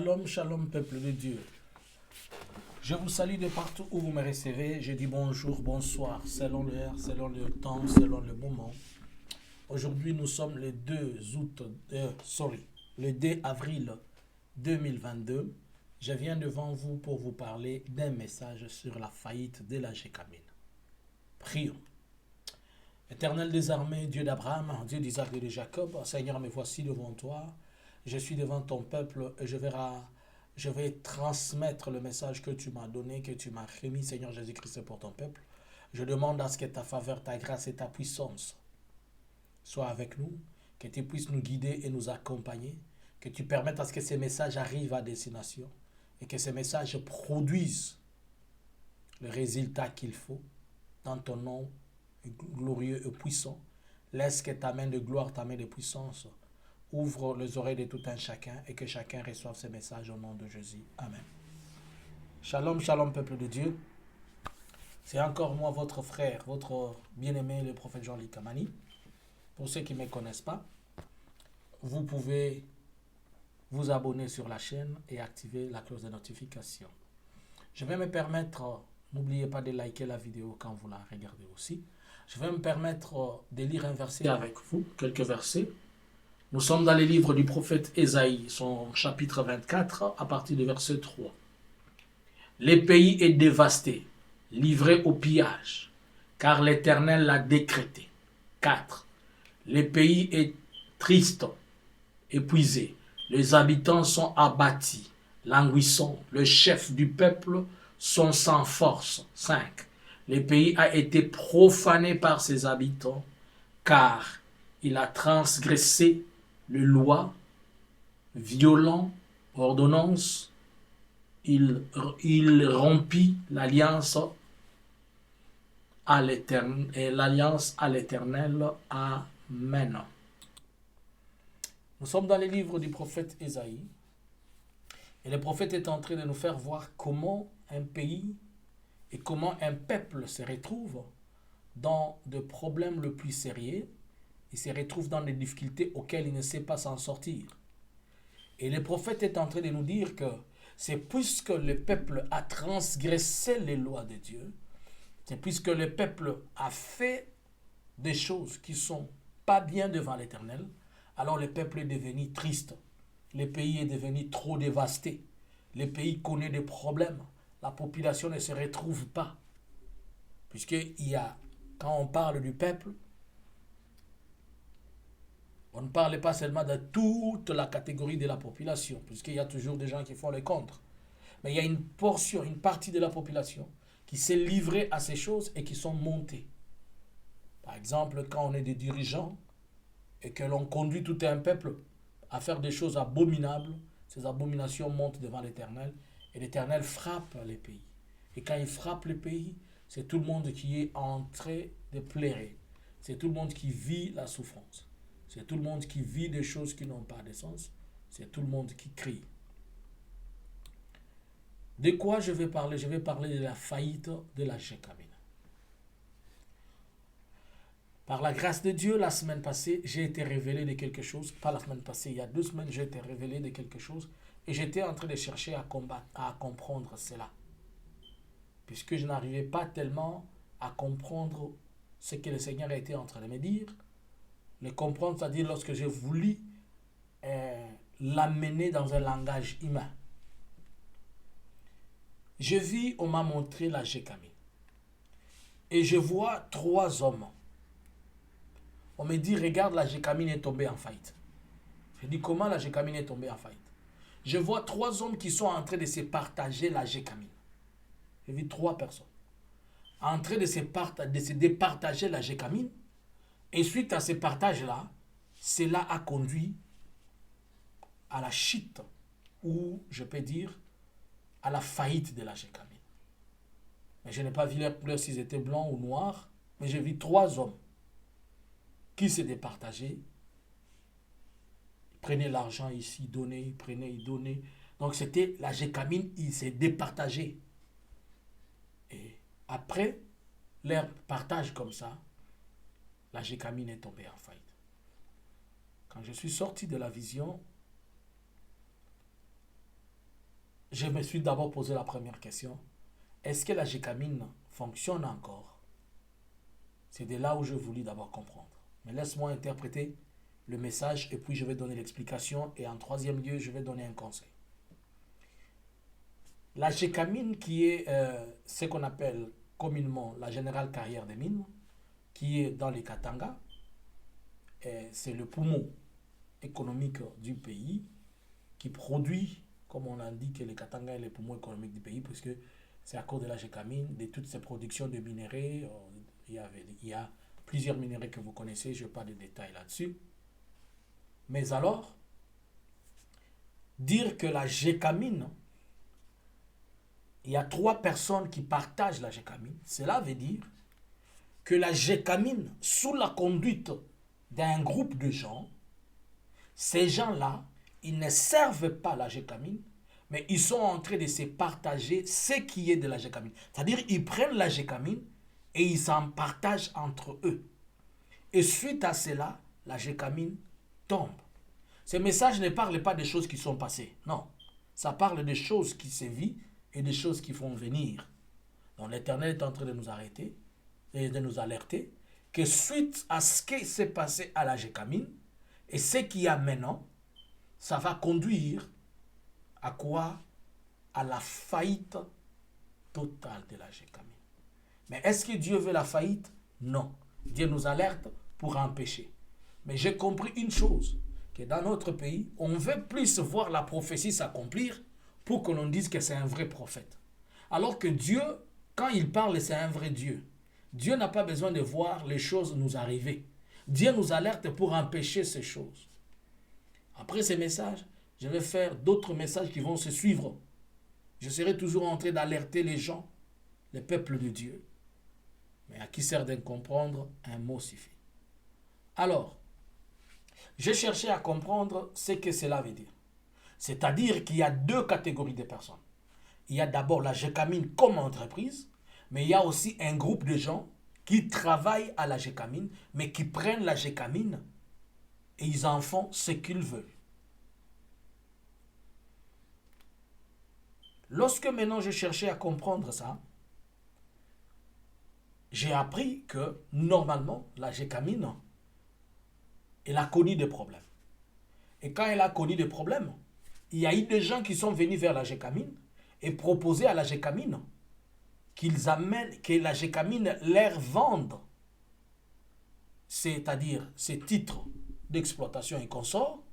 Shalom, shalom, peuple de Dieu. Je vous salue de partout où vous me recevez. Je dis bonjour, bonsoir, selon l'heure, selon le temps, selon le moment. Aujourd'hui, nous sommes le 2 avril 2022. Je viens devant vous pour vous parler d'un message sur la faillite de la Gécamine. Prions. Éternel des armées, Dieu d'Abraham, Dieu d'Isaac et de Jacob, Seigneur, me voici devant toi. Je suis devant ton peuple et je vais transmettre le message que tu m'as donné, que tu m'as remis, Seigneur Jésus-Christ, pour ton peuple. Je demande à ce que ta faveur, ta grâce et ta puissance soient avec nous, que tu puisses nous guider et nous accompagner, que tu permettes à ce que ces messages arrivent à destination et que ces messages produisent le résultat qu'il faut dans ton nom glorieux et puissant. Laisse que ta main de gloire, ta main de puissance ouvre les oreilles de tout un chacun et que chacun reçoive ce message au nom de Jésus. Amen. Shalom, shalom, peuple de Dieu. C'est encore moi, votre frère, votre bien-aimé, le prophète Jean-Luc Kamani. Pour ceux qui ne me connaissent pas, vous pouvez vous abonner sur la chaîne et activer la cloche de notification. Je vais me permettre, n'oubliez pas de liker la vidéo quand vous la regardez aussi. Je vais me permettre de lire un verset avec vous, quelques versets. Nous sommes dans les livres du prophète Ésaïe, son chapitre 24, à partir du verset 3. Le pays est dévasté, livré au pillage, car l'Éternel l'a décrété. 4. Le pays est triste, épuisé. Les habitants sont abattus, languissants. Le chef du peuple sont sans force. 5. Le pays a été profané par ses habitants, car il a transgressé les lois, violent ordonnances, il rompit l'alliance à l'Éternel. Amen. Nous sommes dans les livres du prophète Ésaïe et le prophète est en train de nous faire voir comment un pays et comment un peuple se retrouve dans des problèmes le plus sérieux. Il se retrouve dans des difficultés auxquelles il ne sait pas s'en sortir. Et le prophète est en train de nous dire que c'est puisque le peuple a transgressé les lois de Dieu, c'est puisque le peuple a fait des choses qui ne sont pas bien devant l'Éternel, alors le peuple est devenu triste. Le pays est devenu trop dévasté. Le pays connaît des problèmes. La population ne se retrouve pas. Quand on parle du peuple, on ne parle pas seulement de toute la catégorie de la population, puisqu'il y a toujours des gens qui font le contre. Mais il y a une portion, une partie de la population qui s'est livrée à ces choses et qui sont montées. Par exemple, quand on est des dirigeants et que l'on conduit tout un peuple à faire des choses abominables, ces abominations montent devant l'Éternel et l'Éternel frappe les pays. Et quand il frappe les pays, c'est tout le monde qui est en train de pleurer. C'est tout le monde qui vit la souffrance. C'est tout le monde qui vit des choses qui n'ont pas de sens. C'est tout le monde qui crie. De quoi je vais parler? Je vais parler de la faillite de la Gécamine. Par la grâce de Dieu, la semaine passée, j'ai été révélé de quelque chose. Pas la semaine passée, il y a 2 semaines, j'ai été révélé de quelque chose. Et j'étais en train de chercher à comprendre cela. Puisque je n'arrivais pas tellement à comprendre ce que le Seigneur a été en train de me dire. Le comprendre, c'est-à-dire lorsque j'ai voulu l'amener dans un langage humain. Je vis, on m'a montré la Gécamine. Et je vois 3 hommes. On me dit, regarde, la Gécamine est tombée en faillite. Je dis, comment la Gécamine est tombée en faillite? Je vois 3 hommes qui sont en train de se partager la Gécamine. J'ai vu 3 personnes. En train de se départager la Gécamine. Et suite à ce partage-là, cela a conduit à la chute, ou je peux dire, à la faillite de la Gécamine. Mais je n'ai pas vu leur couleur s'ils étaient blancs ou noirs, mais j'ai vu 3 hommes qui se départageaient. Ils prenaient l'argent ici, ils donnaient, ils prenaient, ils donnaient. Donc c'était la Gécamine, ils se départageaient. Et après leur partage comme ça, la Gécamine est tombée en faillite. Quand je suis sorti de la vision, je me suis d'abord posé la première question. Est-ce que la Gécamine fonctionne encore? C'est de là où je voulais d'abord comprendre. Mais laisse-moi interpréter le message et puis je vais donner l'explication et en troisième lieu, je vais donner un conseil. La Gécamine qui est ce qu'on appelle communément la Générale Carrière des Mines, qui est dans les Katanga, c'est le poumon économique du pays qui produit, comme on indique, les Katanga est le poumon économique du pays, puisque c'est à cause de la Gécamine, de toutes ces productions de minerais. Il y a plusieurs minerais que vous connaissez, je n'ai pas de détails là-dessus. Mais alors, dire que la Gécamine, il y a 3 personnes qui partagent la Gécamine, cela veut dire que la Gécamine, sous la conduite d'un groupe de gens, ces gens-là, ils ne servent pas la Gécamine, mais ils sont en train de se partager ce qui est de la Gécamine. C'est-à-dire, ils prennent la Gécamine et ils s'en partagent entre eux. Et suite à cela, la Gécamine tombe. Ce message ne parle pas des choses qui sont passées. Non. Ça parle des choses qui se vivent et des choses qui vont venir. Donc l'Éternel est en train de nous arrêter et de nous alerter que suite à ce qui s'est passé à la Gécamine et ce qu'il y a maintenant, ça va conduire à quoi? À la faillite totale de la Gécamine. Mais est-ce que Dieu veut la faillite? Non. Dieu nous alerte pour empêcher. Mais j'ai compris une chose, que dans notre pays, on veut plus voir la prophétie s'accomplir pour que l'on dise que c'est un vrai prophète. Alors que Dieu, quand il parle, c'est un vrai Dieu. Dieu n'a pas besoin de voir les choses nous arriver. Dieu nous alerte pour empêcher ces choses. Après ces messages, je vais faire d'autres messages qui vont se suivre. Je serai toujours en train d'alerter les gens, le peuple de Dieu. Mais à qui sert de comprendre, un mot suffit. Alors, j'ai cherché à comprendre ce que cela veut dire. C'est-à-dire qu'il y a 2 catégories de personnes. Il y a d'abord la Gécamine comme entreprise, mais il y a aussi un groupe de gens qui travaillent à la Gécamine, mais qui prennent la Gécamine et ils en font ce qu'ils veulent. Lorsque maintenant je cherchais à comprendre ça, j'ai appris que normalement la Gécamine, elle a connu des problèmes. Et quand elle a connu des problèmes, il y a eu des gens qui sont venus vers la Gécamine et proposer à la Gécamine qu'ils amènent, que la Gécamine leur vende, c'est-à-dire ces titres d'exploitation et consorts.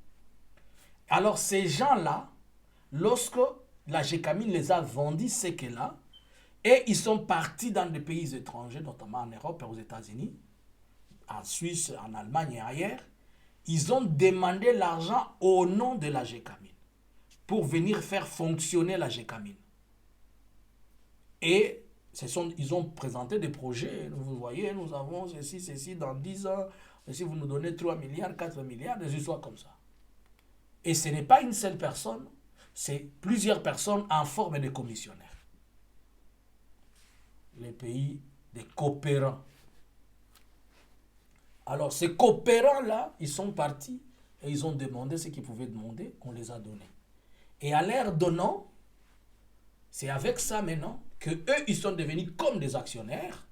Alors ces gens-là, lorsque la Gécamine les a vendus ce qu'elle a, et ils sont partis dans des pays étrangers, notamment en Europe et aux États-Unis, en Suisse, en Allemagne et ailleurs, ils ont demandé l'argent au nom de la Gécamine pour venir faire fonctionner la Gécamine. Et ils ont présenté des projets. Vous voyez, nous avons ceci, dans 10 ans, si vous nous donnez 3 milliards, 4 milliards, des histoires comme ça. Et ce n'est pas une seule personne, c'est plusieurs personnes en forme de commissionnaires. Les pays des coopérants. Alors, ces coopérants-là, ils sont partis et ils ont demandé ce qu'ils pouvaient demander, on les a donnés. Et à leur donnant, c'est avec ça maintenant que eux, ils sont devenus comme des actionnaires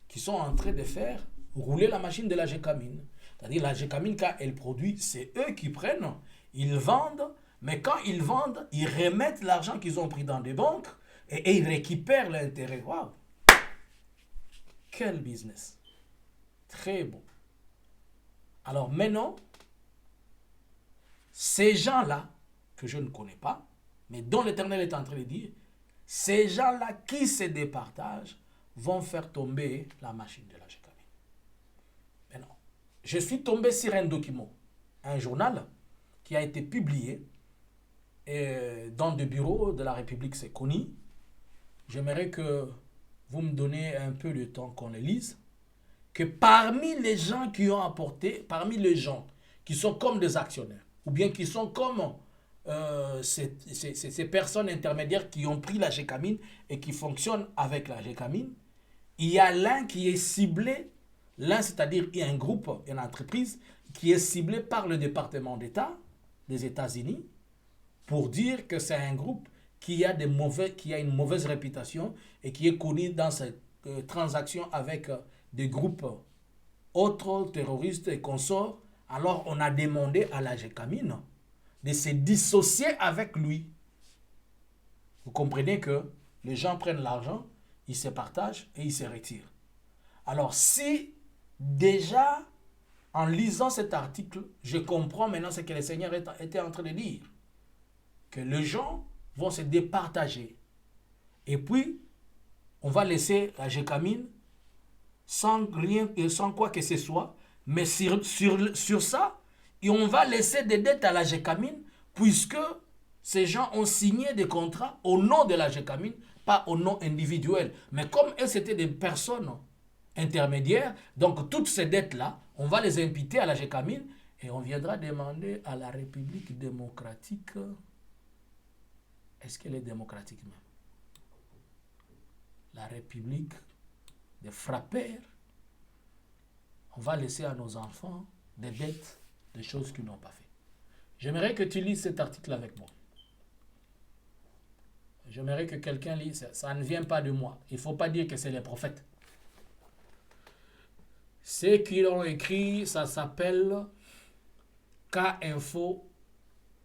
qui sont en train de faire rouler la machine de la Gécamine. C'est-à-dire la Gécamine, quand elle produit, c'est eux qui prennent, ils vendent, mais quand ils vendent, ils remettent l'argent qu'ils ont pris dans des banques et ils récupèrent l'intérêt. Waouh! Quel business! Très beau. Alors maintenant, ces gens-là, que je ne connais pas, mais dont l'Éternel est en train de dire, ces gens-là qui se départagent vont faire tomber la machine de la Gécamine. Maintenant, je suis tombé sur un document, un journal qui a été publié dans des bureaux de la République, c'est connu. J'aimerais que vous me donnez un peu de temps qu'on le lise. Que parmi les gens qui ont apporté, parmi les gens qui sont comme des actionnaires, ou bien qui sont comme ces personnes intermédiaires qui ont pris la Gécamine et qui fonctionnent avec la Gécamine, il y a l'un qui est ciblé, l'un c'est-à-dire il y a un groupe, une entreprise qui est ciblé par le département d'État des États-Unis pour dire que c'est un groupe qui a une mauvaise réputation et qui est connu dans ses transactions avec des groupes autres terroristes et consorts, alors on a demandé à la Gécamine de se dissocier avec lui. Vous comprenez que les gens prennent l'argent, ils se partagent et ils se retirent. Alors si déjà en lisant cet article, je comprends maintenant ce que le Seigneur était en train de dire, que les gens vont se départager. Et puis, on va laisser la Gécamine sans rien et sans quoi que ce soit, mais sur ça, et on va laisser des dettes à la Gécamine, puisque ces gens ont signé des contrats au nom de la Gécamine, pas au nom individuel. Mais comme elles étaient des personnes intermédiaires, donc toutes ces dettes-là, on va les imputer à la Gécamine et on viendra demander à la République démocratique. Est-ce qu'elle est démocratique même? La République des frappeurs. On va laisser à nos enfants des dettes, des choses qu'ils n'ont pas fait. J'aimerais que tu lises cet article avec moi. J'aimerais que quelqu'un lise. Ça ne vient pas de moi. Il ne faut pas dire que c'est les prophètes. Ceux qui l'ont écrit, ça s'appelle K-Info,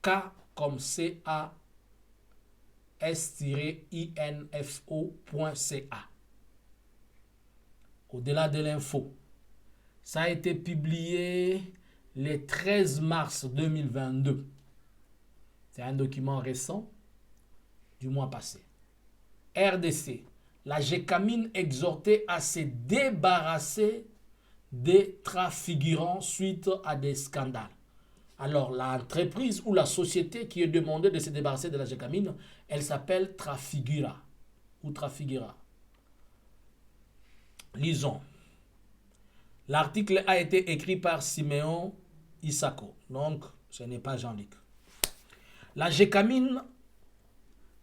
K comme C-A-S-INFO.ca. Au-delà de l'info. Ça a été publié le 13 mars 2022. C'est un document récent du mois passé. RDC. La Gécamine exhortée à se débarrasser des transfigurants suite à des scandales. Alors, l'entreprise ou la société qui est demandée de se débarrasser de la Gécamine, elle s'appelle Trafigura ou Trafigura. Lisons. L'article a été écrit par Siméon Isako, donc ce n'est pas Jean-Luc. La Gécamine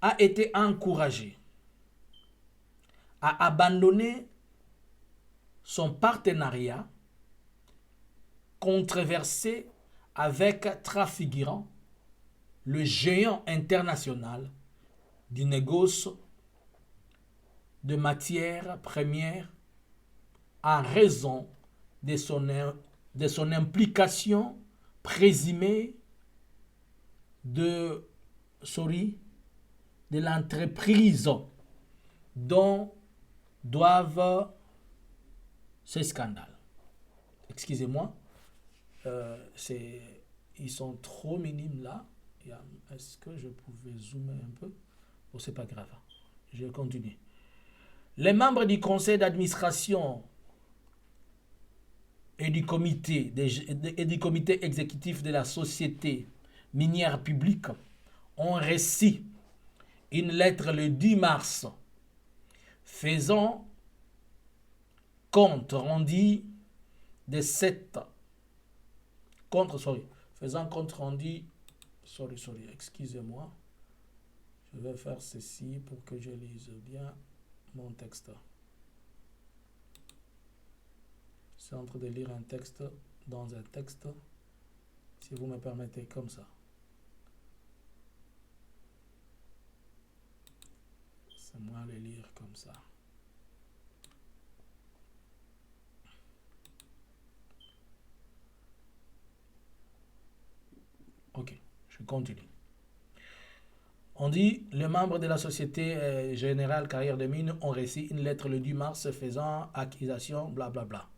a été encouragée à abandonner son partenariat controversé avec Trafigurant, le géant international du négoce de matières premières en raison de son implication présumée de l'entreprise dont doivent ces scandales. Excusez-moi, ils sont trop minimes là. Est-ce que je pouvais zoomer un peu? Bon, c'est pas grave. Je continue. Les membres du conseil d'administration et du comité exécutif de la société minière publique ont reçu une lettre le 10 mars faisant compte rendu de cette excusez-moi, je vais faire ceci pour que je lise bien mon texte. Je suis en train de lire un texte dans un texte, si vous me permettez, comme ça. C'est moi le lire comme ça. Ok, je continue. On dit, les membres de la Société Générale Carrière des Mines ont reçu une lettre le 10 mars faisant accusation, blablabla.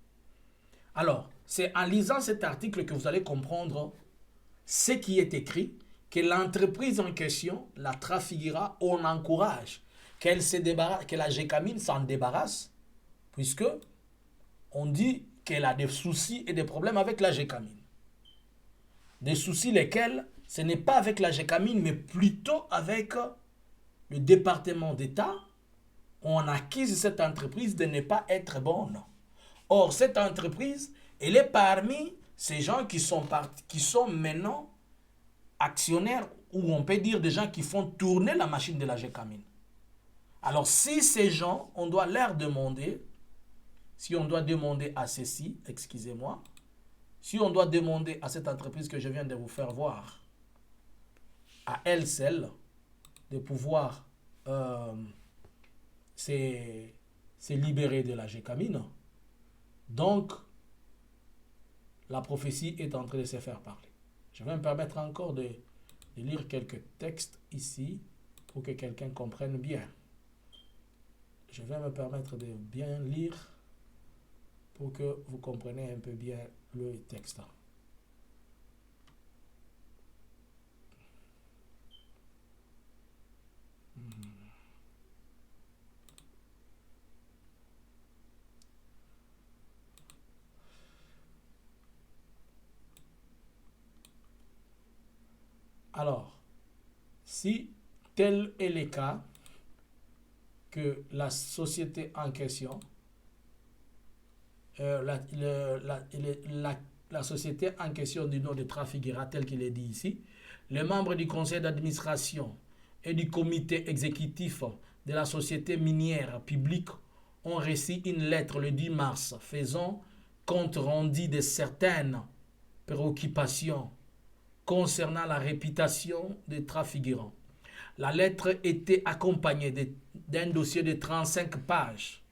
Alors, c'est en lisant cet article que vous allez comprendre ce qui est écrit, que l'entreprise en question, la Trafigura, on encourage qu'elle se débarrasse, que la Gécamine s'en débarrasse, puisque on dit qu'elle a des soucis et des problèmes avec la Gécamine. Des soucis lesquels, ce n'est pas avec la Gécamine, mais plutôt avec le département d'État. On accuse cette entreprise de ne pas être bonne. Or, cette entreprise, elle est parmi ces gens qui sont maintenant actionnaires, ou on peut dire des gens qui font tourner la machine de la Gécamine. Alors, si ces gens, on doit leur demander, si on doit demander à ceci, excusez-moi, si on doit demander à cette entreprise que je viens de vous faire voir, à elle seule, de pouvoir se libérer de la Gécamine. Donc, la prophétie est en train de se faire parler. Je vais me permettre encore de lire quelques textes ici pour que quelqu'un comprenne bien. Je vais me permettre de bien lire pour que vous compreniez un peu bien le texte. Alors, si tel est le cas, que la société en question, la société en question du nom de Trafiguera, tel qu'il est dit ici, les membres du conseil d'administration et du comité exécutif de la société minière publique ont reçu une lettre le 10 mars faisant compte rendu de certaines préoccupations concernant la réputation des Trafiguera. La lettre était accompagnée d'un dossier de 35 pages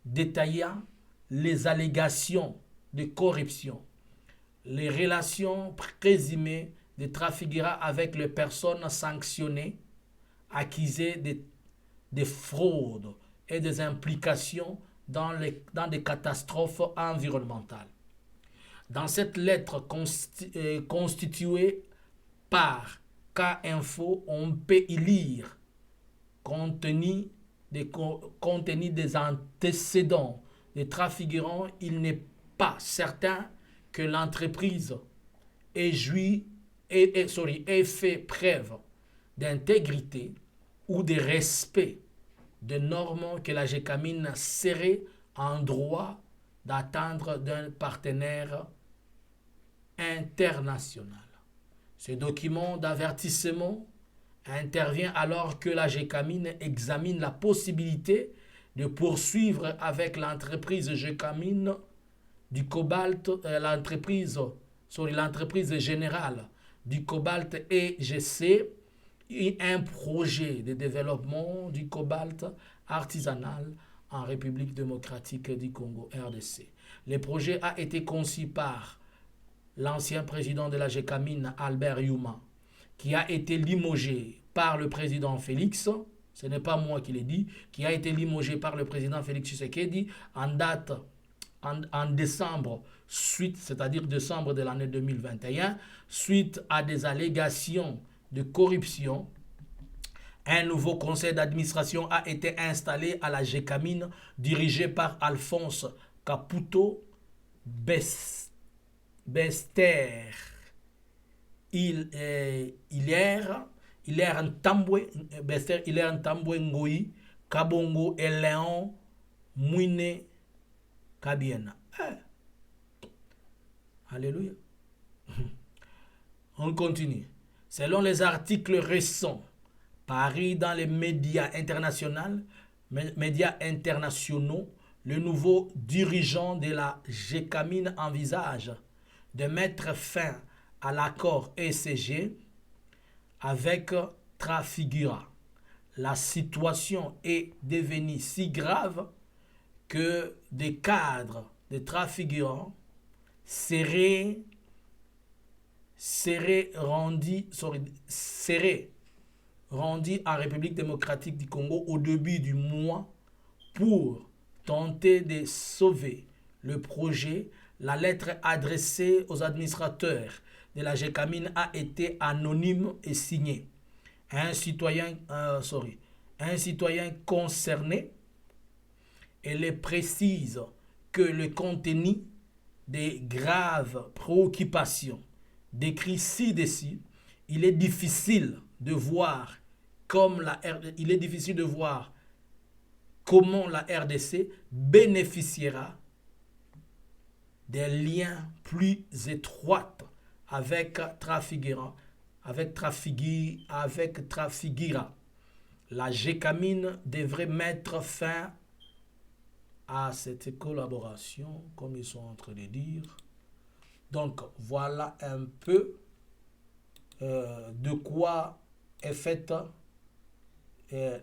détaillant les allégations de corruption, les relations présumées de Trafiguera avec les personnes sanctionnées, accusées de fraude et des implications dans des catastrophes environnementales. Dans cette lettre constituée par K-Info, on peut y lire contenu des antécédents des Trafiguera. Il n'est pas certain que l'entreprise ait fait preuve d'intégrité ou de respect des normes que la Gécamine serait en droit d'attendre d'un partenaire international. Ce document d'avertissement intervient alors que la Gécamine examine la possibilité de poursuivre avec l'entreprise Gécamine du cobalt, l'entreprise générale du cobalt EGC, et un projet de développement du cobalt artisanal en République démocratique du Congo, RDC. Le projet a été conçu par l'ancien président de la Gécamine, Albert Youma, qui a été limogé par le président Félix, ce n'est pas moi qui l'ai dit, qui a été limogé par le président Félix Tshisekedi en décembre, c'est-à-dire décembre de l'année 2021, suite à des allégations de corruption. Un nouveau conseil d'administration a été installé à la Gécamine, dirigé par Alphonse Caputo Bester. Hilaire Ntambwe Ngoyi Kabongo et Léon Mouine Kabiena. Alléluia. On continue. Selon les articles récents parus dans les médias internationaux, le nouveau dirigeant de la Gécamine envisage de mettre fin à l'accord ECG avec Trafiguera. La situation est devenue si grave que des cadres de Trafiguera seraient rendus en République démocratique du Congo au début du mois pour tenter de sauver le projet. La lettre adressée aux administrateurs de la Gécamine a été anonyme et signée. Un citoyen concerné. Elle précise que le contenu des graves préoccupations décrites ci-dessus, il est difficile de voir comment la RDC bénéficiera des liens plus étroits avec Trafiguera. La Gécamine devrait mettre fin à cette collaboration, comme ils sont en train de dire. Donc, voilà un peu de quoi est faite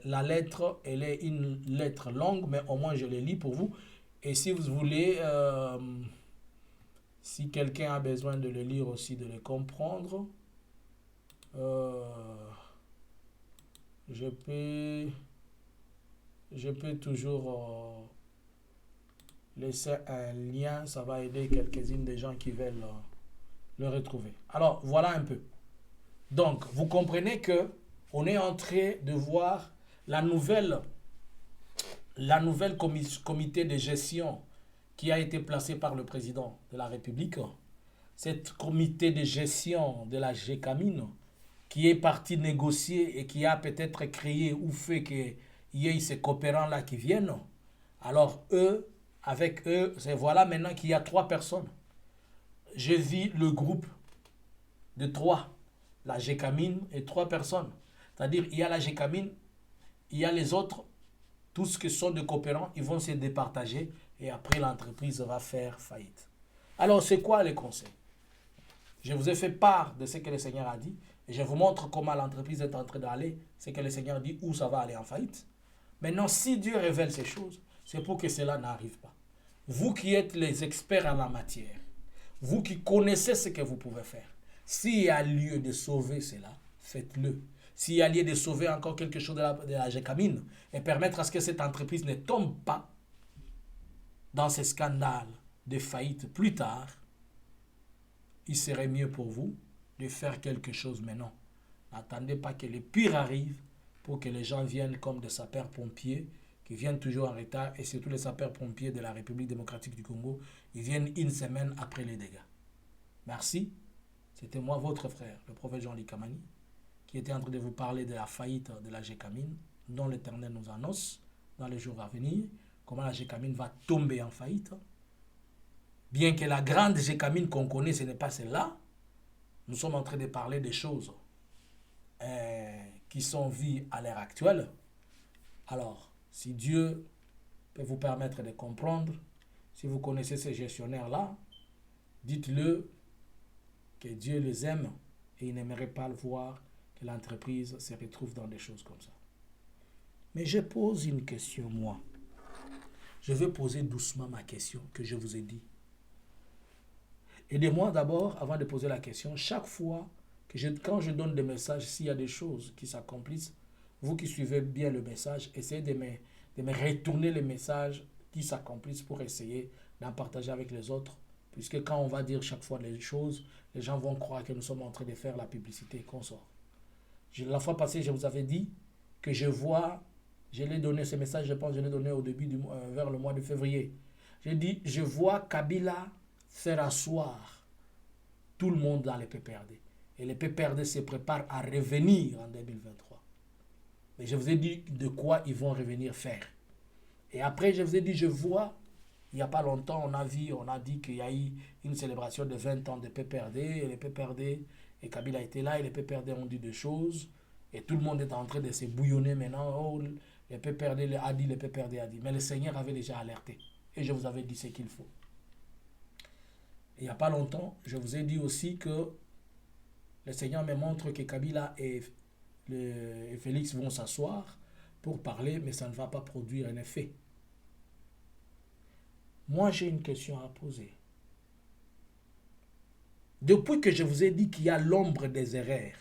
La lettre, elle est une lettre longue, mais au moins je le lis pour vous. Et si vous voulez, si quelqu'un a besoin de le lire aussi, de le comprendre, euh, je peux, je peux toujours laisser un lien. Ça va aider quelques-unes des gens qui veulent le retrouver. Alors, voilà un peu. Donc, vous comprenez que on est en train de voir la nouvelle comité de gestion qui a été placé par le président de la République. Cette comité de gestion de la GECAMIN qui est parti négocier et qui a peut-être créé ou fait qu'il y ait ces coopérants-là qui viennent. Alors eux, avec eux, c'est voilà maintenant qu'il y a 3 personnes. Je vis le groupe de 3, la GECAMIN et 3 personnes. C'est-à-dire il y a la GECAMIN, il y a les autres, tous ceux qui sont de coopérants, ils vont se départager et après l'entreprise va faire faillite. Alors c'est quoi les conseils? Je vous ai fait part de ce que le Seigneur a dit et je vous montre comment l'entreprise est en train d'aller, ce que le Seigneur dit, où ça va aller en faillite. Maintenant, si Dieu révèle ces choses, c'est pour que cela n'arrive pas. Vous qui êtes les experts en la matière, vous qui connaissez ce que vous pouvez faire, s'il y a lieu de sauver cela, faites-le. S'il y a lieu de sauver encore quelque chose de la GECAMIN et permettre à ce que cette entreprise ne tombe pas dans ces scandales de faillite plus tard, il serait mieux pour vous de faire quelque chose maintenant. N'attendez pas que le pire arrive pour que les gens viennent comme des sapeurs-pompiers qui viennent toujours en retard, et surtout les sapeurs-pompiers de la République démocratique du Congo, ils viennent une semaine après les dégâts. Merci. C'était moi, votre frère, le prophète Jean-Luc Kamani, qui était en train de vous parler de la faillite de la GECAMIN, dont l'Éternel nous annonce dans les jours à venir, comment la GECAMIN va tomber en faillite. Bien que la grande GECAMIN qu'on connaît, ce n'est pas celle-là, nous sommes en train de parler des choses qui sont vues à l'heure actuelle. Alors, si Dieu peut vous permettre de comprendre, si vous connaissez ces gestionnaires-là, dites-le que Dieu les aime et il n'aimerait pas le voir que l'entreprise se retrouve dans des choses comme ça. Mais je pose une question, moi. Je vais poser doucement ma question que je vous ai dit. Aidez-moi d'abord, avant de poser la question, chaque fois quand je donne des messages, s'il y a des choses qui s'accomplissent, vous qui suivez bien le message, essayez de me retourner les messages qui s'accomplissent pour essayer d'en partager avec les autres. Puisque quand on va dire chaque fois les choses, les gens vont croire que nous sommes en train de faire la publicité qu'on sort. La fois passée, je vous avais dit que je l'ai donné ce message, je pense que je l'ai donné au début, vers le mois de février. J'ai dit, je vois Kabila faire asseoir tout le monde dans les PPRD. Et les PPRD se préparent à revenir en 2023. Mais je vous ai dit de quoi ils vont revenir faire. Et après, je vous ai dit, je vois, il n'y a pas longtemps, on a dit qu'il y a eu une célébration de 20 ans de PPRD, et les PPRD, et Kabila était là, et les PPRD ont dit des choses, et tout le monde est en train de se bouillonner maintenant. Oh, les PPRD a dit, les PPRD a dit. Mais le Seigneur avait déjà alerté, et je vous avais dit ce qu'il faut. Et il n'y a pas longtemps, je vous ai dit aussi que le Seigneur me montre que Kabila et Félix vont s'asseoir pour parler, mais ça ne va pas produire un effet. Moi, j'ai une question à poser. Depuis que je vous ai dit qu'il y a l'ombre des erreurs,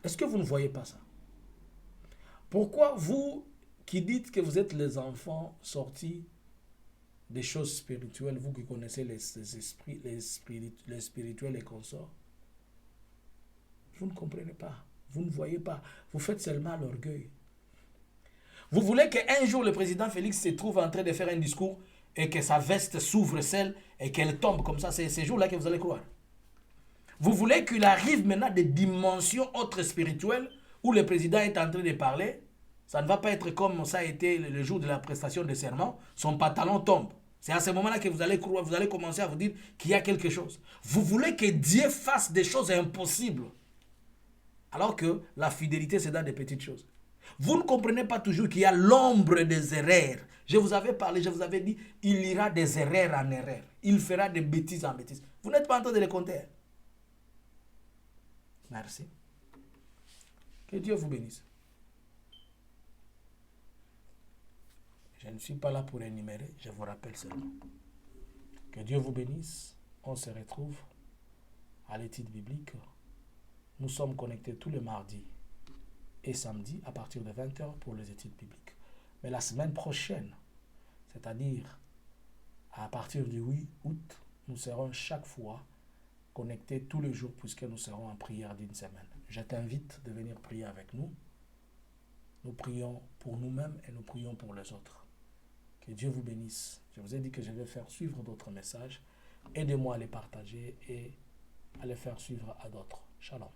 est-ce que vous ne voyez pas ça? Pourquoi vous qui dites que vous êtes les enfants sortis des choses spirituelles, vous qui connaissez les esprits, les spirituels et consorts, vous ne comprenez pas, vous ne voyez pas, vous faites seulement l'orgueil. Vous voulez qu'un jour le président Félix se trouve en train de faire un discours et que sa veste s'ouvre celle et qu'elle tombe comme ça, c'est ces jours-là que vous allez croire. Vous voulez qu'il arrive maintenant des dimensions autres spirituelles où le président est en train de parler, ça ne va pas être comme ça a été le jour de la prestation de serment, son pantalon tombe. C'est à ce moment-là que vous allez croire, vous allez commencer à vous dire qu'il y a quelque chose. Vous voulez que Dieu fasse des choses impossibles, alors que la fidélité, c'est dans des petites choses. Vous ne comprenez pas toujours qu'il y a l'ombre des erreurs. Je vous avais parlé, je vous avais dit, il ira des erreurs en erreurs. Il fera des bêtises en bêtises. Vous n'êtes pas en train de les compter. Merci. Que Dieu vous bénisse. Je ne suis pas là pour énumérer, je vous rappelle seulement. Que Dieu vous bénisse. On se retrouve à l'étude biblique. Nous sommes connectés tous les mardis et samedis à partir de 20h pour les études bibliques. Mais la semaine prochaine, c'est-à-dire à partir du 8 août, nous serons chaque fois connectés tous les jours puisque nous serons en prière d'une semaine. Je t'invite de venir prier avec nous. Nous prions pour nous-mêmes et nous prions pour les autres. Que Dieu vous bénisse. Je vous ai dit que je vais faire suivre d'autres messages. Aidez-moi à les partager et à les faire suivre à d'autres. Shalom.